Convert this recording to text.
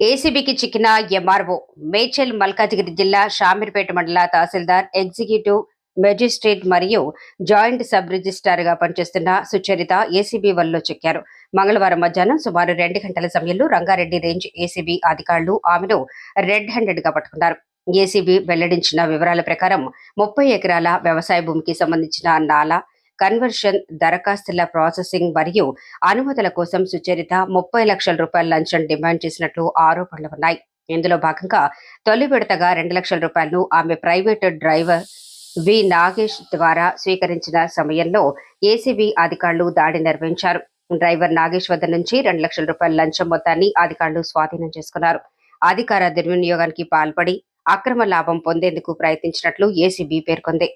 ఏసీబీకి చిక్కిన ఎంఆర్ఓ మేడ్చల్ మల్కాజిగిరి జిల్లా షామీర్పేట మండల తహసీల్దార్ ఎగ్జిక్యూటివ్ మెజిస్ట్రేట్ మరియు జాయింట్ సబ్ రిజిస్ట్రార్ గా పనిచేస్తున్న సుచరిత ఏసీబీ వలలో చిక్కారు. మంగళవారం మధ్యాహ్నం సుమారు 2 గంటల సమయంలో రంగారెడ్డి రేంజ్ ఏసీబీ అధికారులు ఆమెను రెడ్ హ్యాండెడ్ గా పట్టుకున్నారు. ఏసీబీ వెల్లడించిన వివరాల ప్రకారం 30 ఎకరాల వ్యవసాయ భూమికి సంబంధించిన నాలా కన్వర్షన్ దరఖాస్తుల ప్రాసెసింగ్ మరియు అనుమతుల కోసం సుచరిత 30 లక్షల రూపాయల లంచం డిమాండ్ చేసినట్లు ఆరోపణలు ఉన్నాయి. ఇందులో భాగంగా తొలి విడతగా 2 లక్షల రూపాయలను ఆమె ప్రైవేటు డ్రైవర్ వి నాగేష్ ద్వారా స్వీకరించిన సమయంలో ఏసీబీ అధికారులు దాడి నిర్వహించారు. డ్రైవర్ నాగేష్ వద్ద నుంచి 2 లక్షల రూపాయల లంచం మొత్తాన్ని అధికారులు స్వాధీనం చేసుకున్నారు. అధికార దుర్వినియోగానికి పాల్పడి అక్రమ లాభం పొందేందుకు ప్రయత్నించినట్లు ఏసీబీ పేర్కొంది.